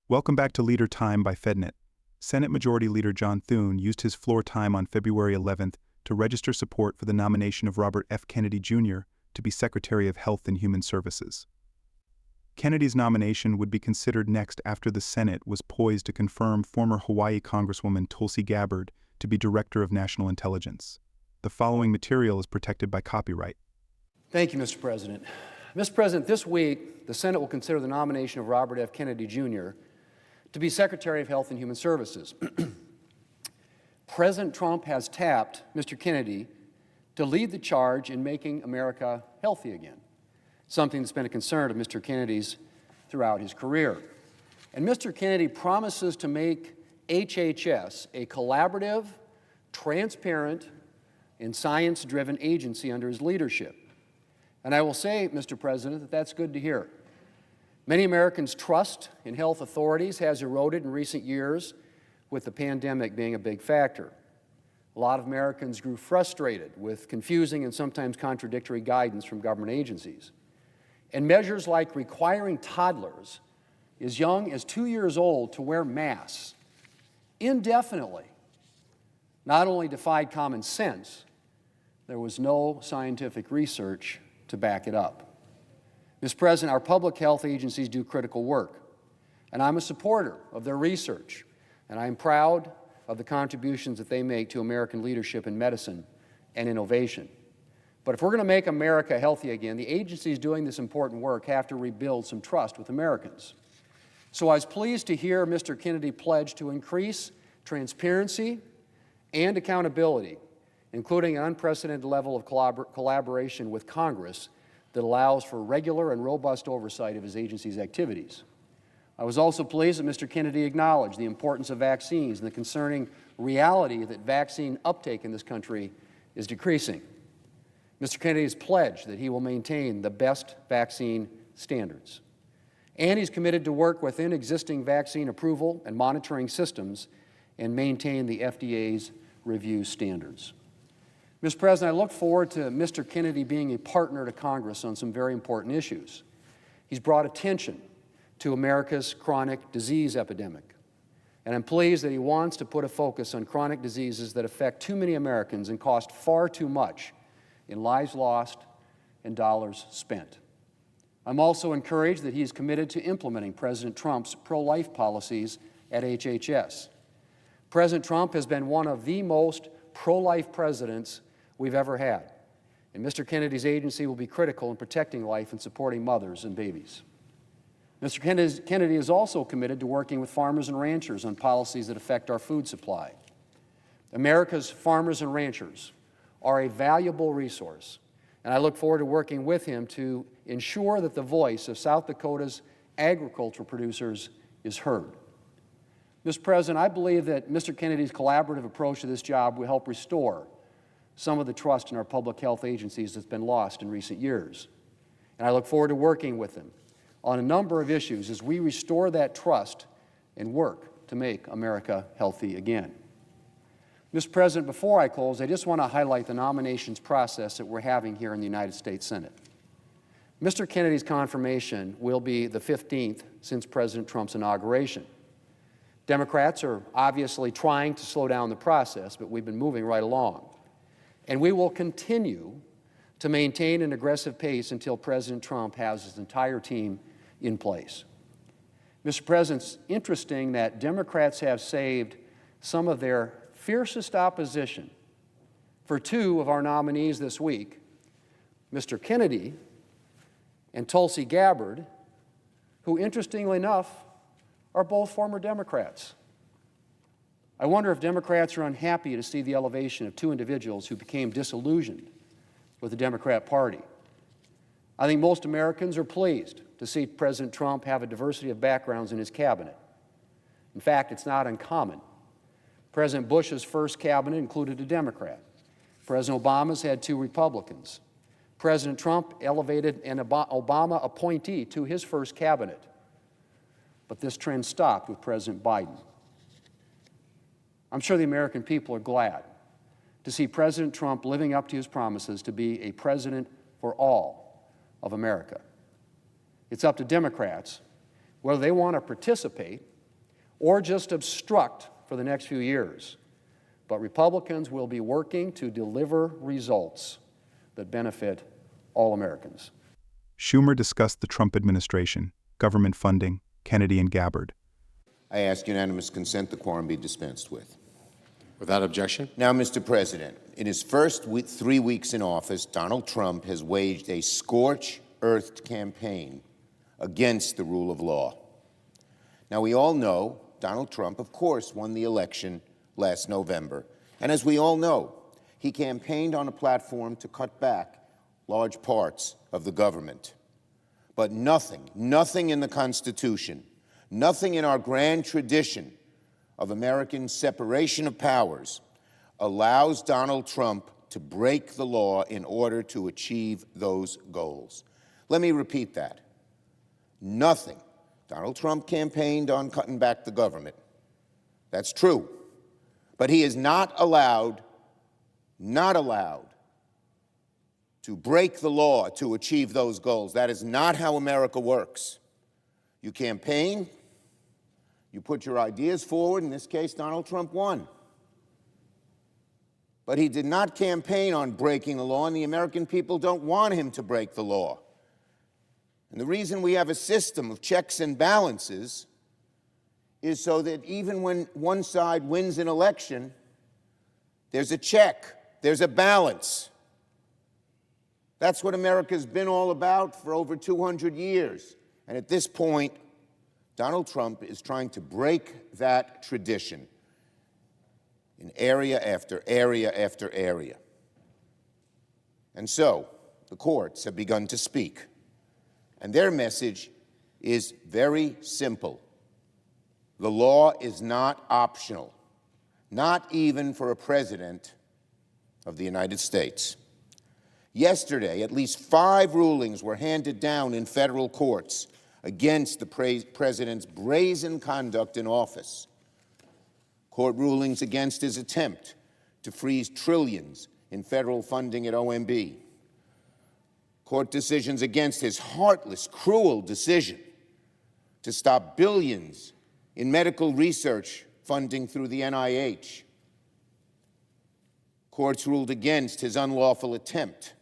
Welcome back to Leader Time by FedNet. Senate Majority Leader John Thune used his floor time on February 11th to register support for the nomination of Robert F. Kennedy, Jr. to be Secretary of Health and Human Services. Kennedy's nomination would be considered next after the Senate was poised to confirm former Hawaii Congresswoman Tulsi Gabbard to be Director of National Intelligence. The following material is protected by copyright. Thank you, Mr. President. Mr. President, this week, the Senate will consider the nomination of Robert F. Kennedy, Jr. to be Secretary of Health and Human Services. President Trump has tapped Mr. Kennedy to lead the charge in making America healthy again, something that's been a concern of Mr. Kennedy's throughout his career. And Mr. Kennedy promises to make HHS a collaborative, transparent, and science-driven agency under his leadership. And I will say, Mr. President, that that's good to hear. Many Americans' trust in health authorities has eroded in recent years, with the pandemic being a big factor. A lot of Americans grew frustrated with confusing and sometimes contradictory guidance from government agencies. And measures like requiring toddlers as young as 2 years old to wear masks indefinitely not only defied common sense, there was no scientific research to back it up. Mr. President, our public health agencies do critical work, and I'm a supporter of their research, and I am proud of the contributions that they make to American leadership in medicine and innovation. But if we're going to make America healthy again, the agencies doing this important work have to rebuild some trust with Americans. So I was pleased to hear Mr. Kennedy pledge to increase transparency and accountability, including an unprecedented level of collaboration with Congress that allows for regular and robust oversight of his agency's activities. I was also pleased that Mr. Kennedy acknowledged the importance of vaccines and the concerning reality that vaccine uptake in this country is decreasing. Mr. Kennedy has pledged that he will maintain the best vaccine standards. And he's committed to work within existing vaccine approval and monitoring systems and maintain the FDA's review standards. Mr. President, I look forward to Mr. Kennedy being a partner to Congress on some very important issues. He's brought attention to America's chronic disease epidemic, and I'm pleased that he wants to put a focus on chronic diseases that affect too many Americans and cost far too much in lives lost and dollars spent. I'm also encouraged that he is committed to implementing President Trump's pro-life policies at HHS. President Trump has been one of the most pro-life presidents we've ever had, and Mr. Kennedy's agency will be critical in protecting life and supporting mothers and babies. Mr. Kennedy is also committed to working with farmers and ranchers on policies that affect our food supply. America's farmers and ranchers are a valuable resource, and I look forward to working with him to ensure that the voice of South Dakota's agricultural producers is heard. Mr. President, I believe that Mr. Kennedy's collaborative approach to this job will help restore some of the trust in our public health agencies that's been lost in recent years. And I look forward to working with him on a number of issues as we restore that trust and work to make America healthy again. Mr. President, before I close, I just want to highlight the nominations process that we're having here in the United States Senate. Mr. Kennedy's confirmation will be the 15th since President Trump's inauguration. Democrats are obviously trying to slow down the process, but we've been moving right along. And we will continue to maintain an aggressive pace until President Trump has his entire team in place. Mr. President, it's interesting that Democrats have saved some of their fiercest opposition for two of our nominees this week, Mr. Kennedy and Tulsi Gabbard, who, interestingly enough, are both former Democrats. I wonder if Democrats are unhappy to see the elevation of two individuals who became disillusioned with the Democrat Party. I think most Americans are pleased to see President Trump have a diversity of backgrounds in his cabinet. In fact, it's not uncommon. President Bush's first cabinet included a Democrat. President Obama's had two Republicans. President Trump elevated an Obama appointee to his first cabinet. But this trend stopped with President Biden. I'm sure the American people are glad to see President Trump living up to his promises to be a president for all of America. It's up to Democrats whether they want to participate or just obstruct for the next few years. But Republicans will be working to deliver results that benefit all Americans. Schumer discussed the Trump administration, government funding, Kennedy and Gabbard. I ask unanimous consent the quorum be dispensed with. Without objection. Now, Mr. President, in his first 3 weeks in office, Donald Trump has waged a scorched-earth campaign against the rule of law. Now, we all know Donald Trump, of course, won the election last November. And as we all know, he campaigned on a platform to cut back large parts of the government. But nothing in the Constitution, nothing in our grand tradition of American separation of powers allows Donald Trump to break the law in order to achieve those goals. Let me repeat that. Nothing. Donald Trump campaigned on cutting back the government. That's true. But he is not allowed to break the law to achieve those goals. That is not how America works. You campaign, you put your ideas forward. In this case, Donald Trump won. But he did not campaign on breaking the law, and the American people don't want him to break the law. And the reason we have a system of checks and balances is so that even when one side wins an election, there's a check, there's a balance. That's what America's been all about for over 200 years. And at this point, Donald Trump is trying to break that tradition in area after area after area. And so, the courts have begun to speak. And their message is very simple. The law is not optional, not even for a president of the United States. Yesterday, at least 5 rulings were handed down in federal courts against the president's brazen conduct in office. Court rulings against his attempt to freeze trillions in federal funding at OMB. Court decisions against his heartless, cruel decision to stop billions in medical research funding through the NIH. Courts ruled against his unlawful attempt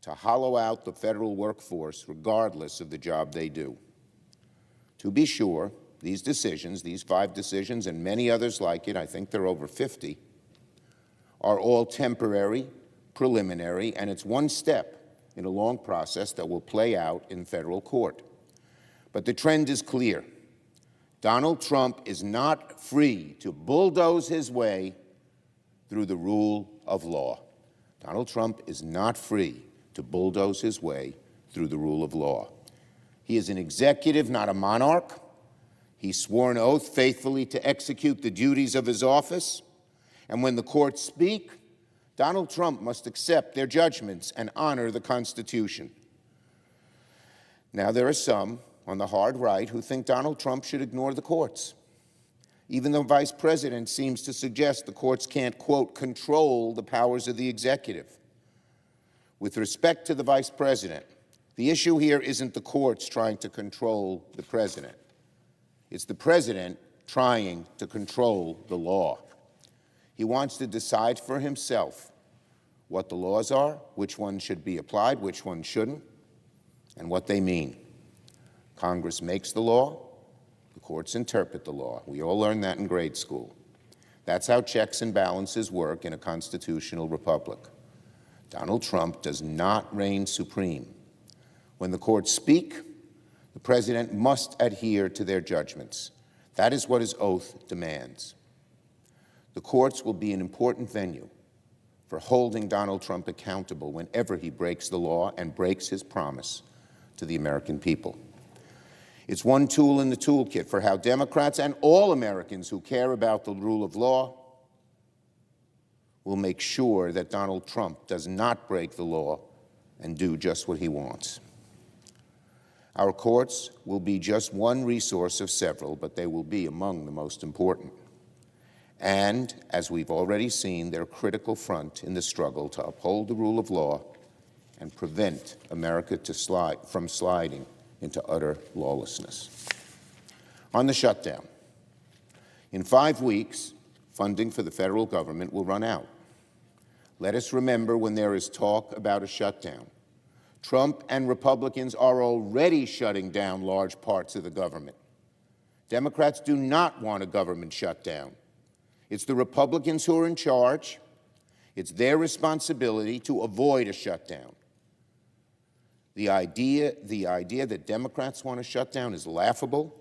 to hollow out the federal workforce regardless of the job they do. To be sure, these decisions, these 5 decisions and many others like it, I think there are over 50, are all temporary, preliminary, and it's one step in a long process that will play out in federal court. But the trend is clear. Donald Trump is not free to bulldoze his way through the rule of law. Donald Trump is not free to bulldoze his way through the rule of law. He is an executive, not a monarch. He swore an oath faithfully to execute the duties of his office. And when the courts speak, Donald Trump must accept their judgments and honor the Constitution. Now, there are some on the hard right who think Donald Trump should ignore the courts. Even the vice president seems to suggest the courts can't, quote, control the powers of the executive. With respect to the vice president, the issue here isn't the courts trying to control the president. It's the president trying to control the law. He wants to decide for himself what the laws are, which ones should be applied, which ones shouldn't, and what they mean. Congress makes the law, the courts interpret the law. We all learned that in grade school. That's how checks and balances work in a constitutional republic. Donald Trump does not reign supreme. When the courts speak, the president must adhere to their judgments. That is what his oath demands. The courts will be an important venue for holding Donald Trump accountable whenever he breaks the law and breaks his promise to the American people. It's one tool in the toolkit for how Democrats and all Americans who care about the rule of law will make sure that Donald Trump does not break the law and do just what he wants. Our courts will be just one resource of several, but they will be among the most important. And, as we've already seen, they're a critical front in the struggle to uphold the rule of law and prevent America from sliding into utter lawlessness. On the shutdown, In 5 weeks, funding for the federal government will run out. Let us remember, when there is talk about a shutdown, Trump and Republicans are already shutting down large parts of the government. Democrats do not want a government shutdown. It's the Republicans who are in charge. It's their responsibility to avoid a shutdown. The idea that Democrats want a shutdown is laughable.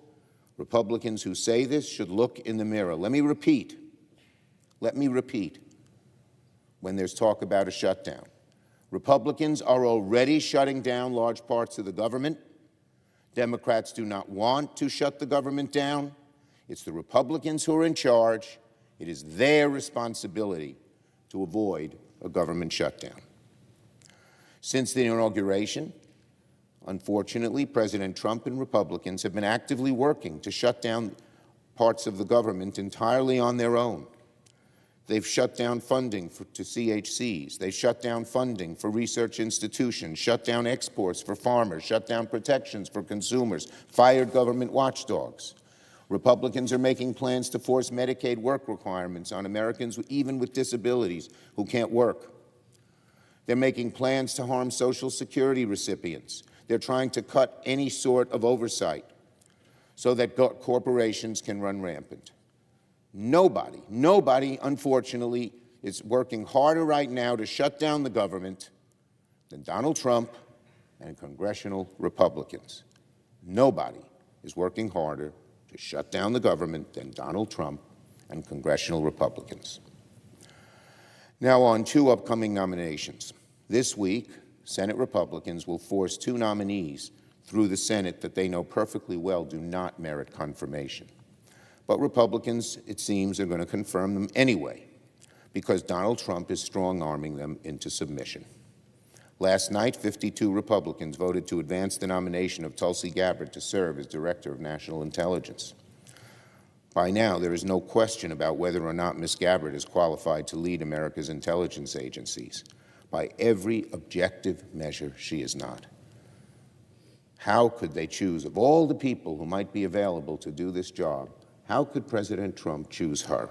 Republicans who say this should look in the mirror. Let me repeat. When there's talk about a shutdown, Republicans are already shutting down large parts of the government. Democrats do not want to shut the government down. It's the Republicans who are in charge. It is their responsibility to avoid a government shutdown. Since the inauguration, unfortunately, President Trump and Republicans have been actively working to shut down parts of the government entirely on their own. They've shut down funding to CHCs. They've shut down funding for research institutions, shut down exports for farmers, shut down protections for consumers, fired government watchdogs. Republicans are making plans to force Medicaid work requirements on Americans even with disabilities who can't work. They're making plans to harm Social Security recipients. They're trying to cut any sort of oversight so that corporations can run rampant. Nobody, unfortunately, is working harder right now to shut down the government than Donald Trump and congressional Republicans. Nobody is working harder to shut down the government than Donald Trump and congressional Republicans. Now on 2 upcoming nominations. This week, Senate Republicans will force 2 nominees through the Senate that they know perfectly well do not merit confirmation. But Republicans, it seems, are going to confirm them anyway, because Donald Trump is strong-arming them into submission. Last night, 52 Republicans voted to advance the nomination of Tulsi Gabbard to serve as Director of National Intelligence. By now, there is no question about whether or not Ms. Gabbard is qualified to lead America's intelligence agencies. By every objective measure, she is not. How could they choose, of all the people who might be available to do this job, how could President Trump choose her?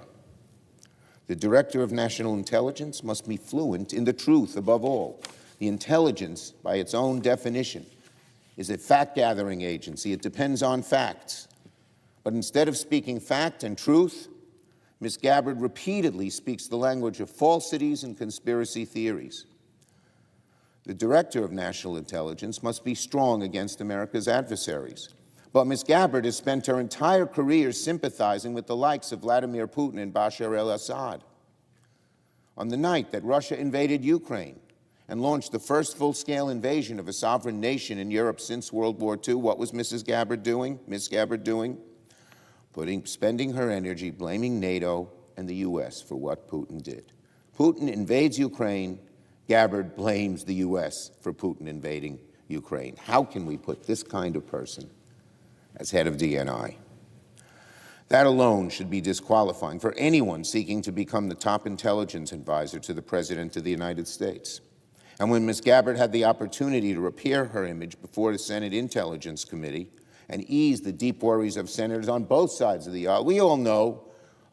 The Director of National Intelligence must be fluent in the truth above all. The intelligence, by its own definition, is a fact-gathering agency. It depends on facts. But instead of speaking fact and truth, Ms. Gabbard repeatedly speaks the language of falsities and conspiracy theories. The Director of National Intelligence must be strong against America's adversaries. But Ms. Gabbard has spent her entire career sympathizing with the likes of Vladimir Putin and Bashar al-Assad. On the night that Russia invaded Ukraine and launched the first full-scale invasion of a sovereign nation in Europe since World War II, what was Ms. Gabbard doing? Spending her energy blaming NATO and the U.S. for what Putin did. Putin invades Ukraine. Gabbard blames the U.S. for Putin invading Ukraine. How can we put this kind of person as head of DNI? That alone should be disqualifying for anyone seeking to become the top intelligence advisor to the President of the United States. And when Ms. Gabbard had the opportunity to repair her image before the Senate Intelligence Committee and ease the deep worries of senators on both sides of the aisle, we all know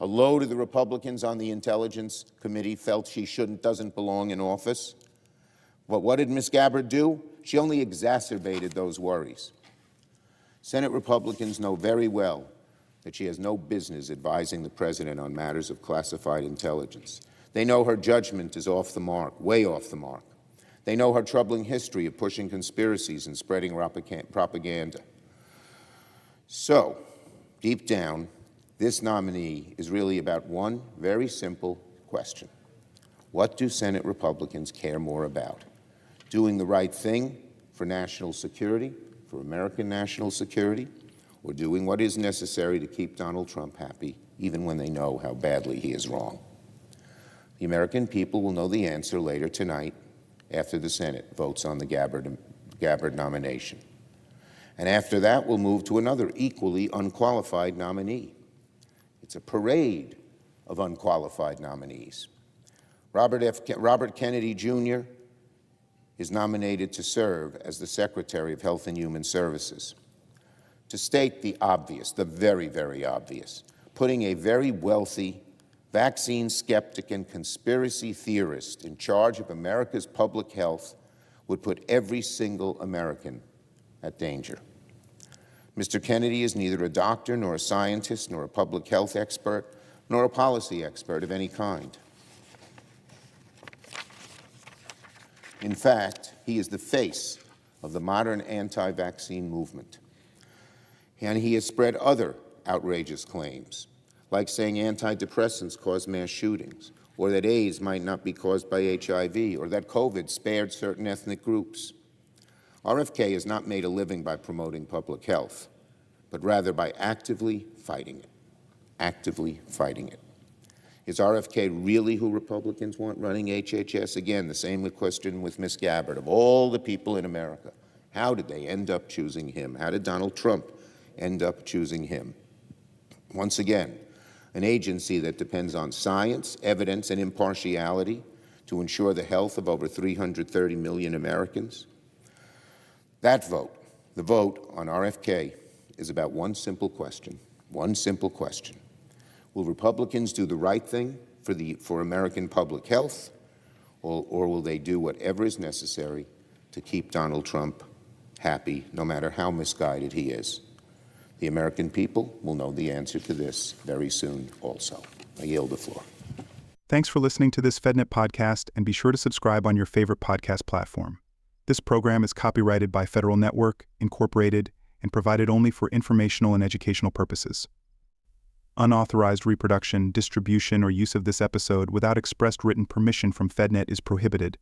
a load of the Republicans on the Intelligence Committee felt she doesn't belong in office. But what did Ms. Gabbard do? She only exacerbated those worries. Senate Republicans know very well that she has no business advising the President on matters of classified intelligence. They know her judgment is off the mark, way off the mark. They know her troubling history of pushing conspiracies and spreading propaganda. So, deep down, this nominee is really about one very simple question. What do Senate Republicans care more about? Doing the right thing for national security, for American national security, or doing what is necessary to keep Donald Trump happy, even when they know how badly he is wrong? The American people will know the answer later tonight after the Senate votes on the Gabbard nomination. And after that, we'll move to another equally unqualified nominee. It's a parade of unqualified nominees. Robert Kennedy Jr. is nominated to serve as the Secretary of Health and Human Services. To state the obvious, the very, very obvious, putting a very wealthy vaccine skeptic and conspiracy theorist in charge of America's public health would put every single American at danger. Mr. Kennedy is neither a doctor, nor a scientist, nor a public health expert, nor a policy expert of any kind. In fact, he is the face of the modern anti-vaccine movement. And he has spread other outrageous claims, like saying antidepressants cause mass shootings, or that AIDS might not be caused by HIV, or that COVID spared certain ethnic groups. RFK has not made a living by promoting public health, but rather by actively fighting it. Actively fighting it. Is RFK really who Republicans want running HHS? Again, the same question with Ms. Gabbard. Of all the people in America, how did they end up choosing him? How did Donald Trump end up choosing him? Once again, an agency that depends on science, evidence, and impartiality to ensure the health of over 330 million Americans. That vote, the vote on RFK, is about one simple question. One simple question. Will Republicans do the right thing for American public health, or will they do whatever is necessary to keep Donald Trump happy, no matter how misguided he is? The American people will know the answer to this very soon also. I yield the floor. Thanks for listening to this FedNet podcast, and be sure to subscribe on your favorite podcast platform. This program is copyrighted by Federal Network, Incorporated, and provided only for informational and educational purposes. Unauthorized reproduction, distribution, or use of this episode without expressed written permission from FedNet is prohibited.